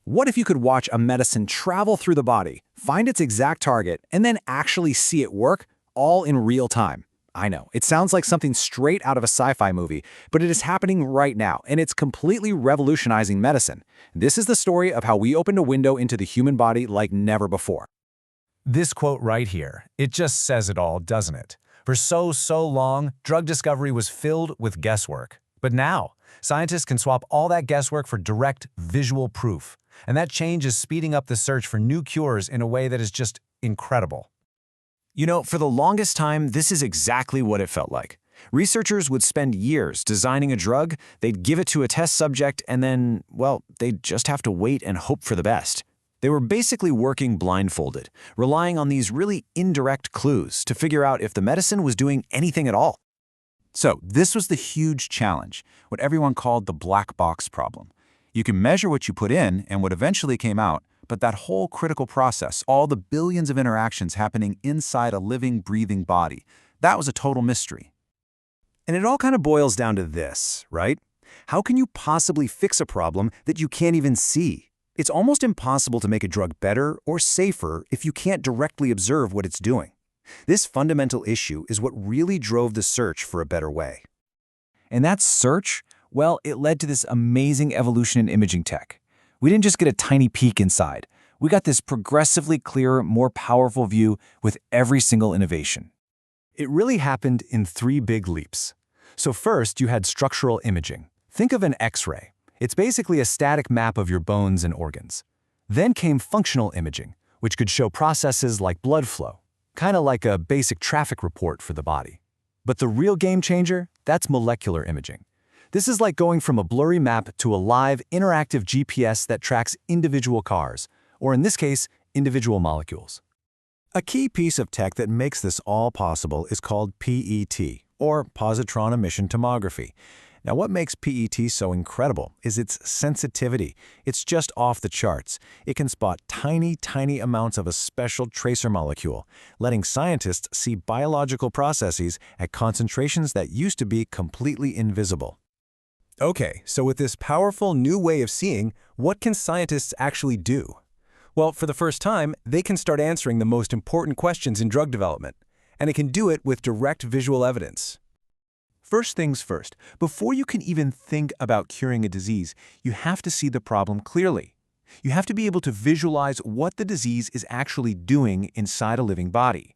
What if you could watch a medicine travel through the body, find its exact target, and then actually see it work, all in real time? I know, it sounds like something straight out of a sci-fi movie, but it is happening right now, and it's completely revolutionizing medicine. This is the story of how we opened a window into the human body like never before. This quote right here, it just says it all, doesn't it? For so long, drug discovery was filled with guesswork. But now, scientists can swap all that guesswork for direct, visual proof. And that change is speeding up the search for new cures in a way that is just incredible. You know, for the longest time, this is exactly what it felt like. Researchers would spend years designing a drug, they'd give it to a test subject, and then, well, they'd just have to wait and hope for the best. They were basically working blindfolded, relying on these really indirect clues to figure out if the medicine was doing anything at all. So this was the huge challenge, what everyone called the black box problem. You can measure what you put in and what eventually came out, but that whole critical process, all the billions of interactions happening inside a living, breathing body, that was a total mystery. And it all kind of boils down to this, right? How can you possibly fix a problem that you can't even see? It's almost impossible to make a drug better or safer if you can't directly observe what it's doing. This fundamental issue is what really drove the search for a better way. And that search, well, it led to this amazing evolution in imaging tech. We didn't just get a tiny peek inside. We got this progressively clearer, more powerful view with every single innovation. It really happened in 3 big leaps. So first, you had structural imaging. Think of an X-ray. It's basically a static map of your bones and organs. Then came functional imaging, which could show processes like blood flow, kind of like a basic traffic report for the body. But the real game changer, that's molecular imaging. This is like going from a blurry map to a live, interactive GPS that tracks individual cars, or in this case, individual molecules. A key piece of tech that makes this all possible is called PET, or Positron Emission Tomography. Now, what makes PET so incredible is its sensitivity. It's just off the charts. It can spot tiny amounts of a special tracer molecule, letting scientists see biological processes at concentrations that used to be completely invisible. Okay, so with this powerful new way of seeing, what can scientists actually do? Well, for the first time, they can start answering the most important questions in drug development, and it can do it with direct visual evidence. First things first, before you can even think about curing a disease, you have to see the problem clearly. You have to be able to visualize what the disease is actually doing inside a living body.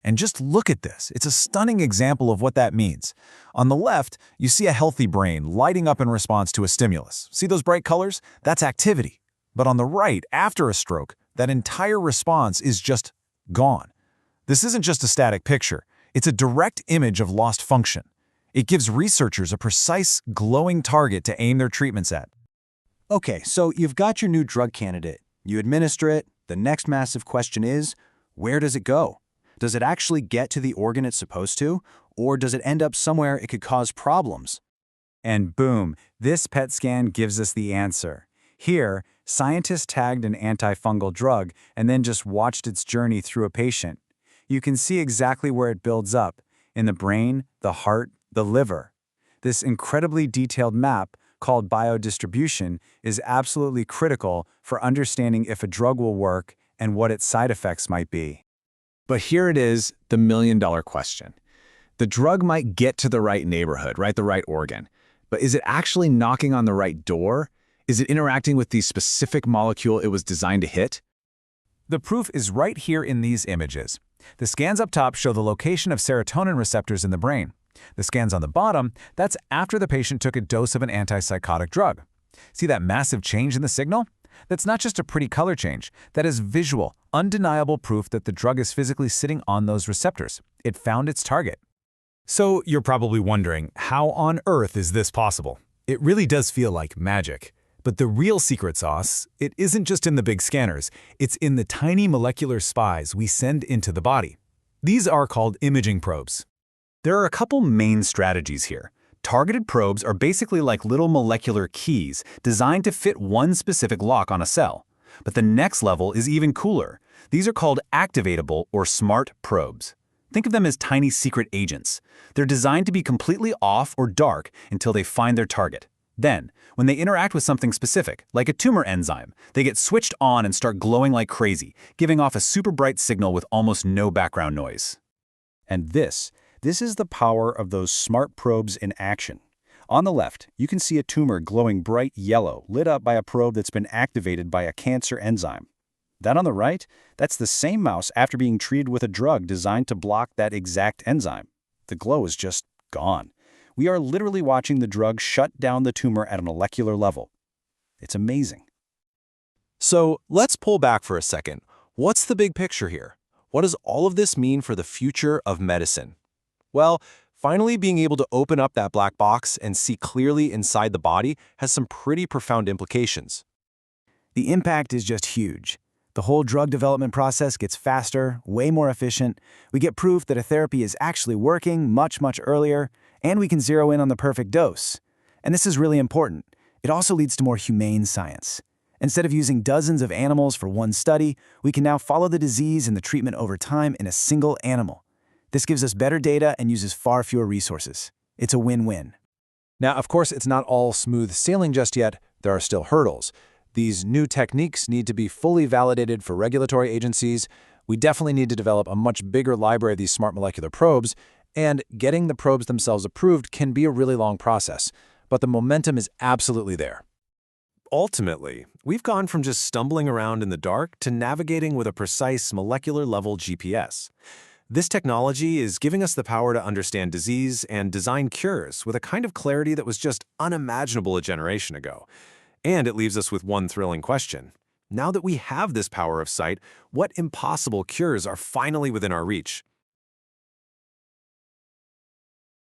And just look at this. It's a stunning example of what that means. On the left, you see a healthy brain lighting up in response to a stimulus. See those bright colors? That's activity. But on the right, after a stroke, that entire response is just gone. This isn't just a static picture. It's a direct image of lost function. It gives researchers a precise, glowing target to aim their treatments at. Okay, so you've got your new drug candidate. You administer it. The next massive question is, where does it go? Does it actually get to the organ it's supposed to, or does it end up somewhere it could cause problems? And boom, this PET scan gives us the answer. Here, scientists tagged an antifungal drug and then just watched its journey through a patient. You can see exactly where it builds up, in the brain, the heart, the liver. This incredibly detailed map, called biodistribution, is absolutely critical for understanding if a drug will work and what its side effects might be. But here it is, the million-dollar question. The drug might get to the right neighborhood, right, the right organ. But is it actually knocking on the right door? Is it interacting with the specific molecule it was designed to hit? The proof is right here in these images. The scans up top show the location of serotonin receptors in the brain. The scans on the bottom, that's after the patient took a dose of an antipsychotic drug. See that massive change in the signal? That's not just a pretty color change. That is visual, undeniable proof that the drug is physically sitting on those receptors. It found its target. So you're probably wondering, how on earth is this possible? It really does feel like magic. But the real secret sauce, it isn't just in the big scanners. It's in the tiny molecular spies we send into the body. These are called imaging probes. There are a couple main strategies here. Targeted probes are basically like little molecular keys designed to fit one specific lock on a cell. But the next level is even cooler. These are called activatable or smart probes. Think of them as tiny secret agents. They're designed to be completely off or dark until they find their target. Then, when they interact with something specific, like a tumor enzyme, they get switched on and start glowing like crazy, giving off a super bright signal with almost no background noise. And this is the power of those smart probes in action. On the left, you can see a tumor glowing bright yellow, lit up by a probe that's been activated by a cancer enzyme. That on the right, that's the same mouse after being treated with a drug designed to block that exact enzyme. The glow is just gone. We are literally watching the drug shut down the tumor at a molecular level. It's amazing. So let's pull back for a second. What's the big picture here? What does all of this mean for the future of medicine? Well, finally being able to open up that black box and see clearly inside the body has some pretty profound implications. The impact is just huge. The whole drug development process gets faster, way more efficient. We get proof that a therapy is actually working much, much earlier, and we can zero in on the perfect dose. And this is really important. It also leads to more humane science. Instead of using dozens of animals for one study, we can now follow the disease and the treatment over time in a single animal. This gives us better data and uses far fewer resources. It's a win-win. Now, of course, it's not all smooth sailing just yet. There are still hurdles. These new techniques need to be fully validated for regulatory agencies. We definitely need to develop a much bigger library of these smart molecular probes, and getting the probes themselves approved can be a really long process, but the momentum is absolutely there. Ultimately, we've gone from just stumbling around in the dark to navigating with a precise molecular-level GPS. This technology is giving us the power to understand disease and design cures with a kind of clarity that was just unimaginable a generation ago. And it leaves us with one thrilling question. Now that we have this power of sight, what impossible cures are finally within our reach?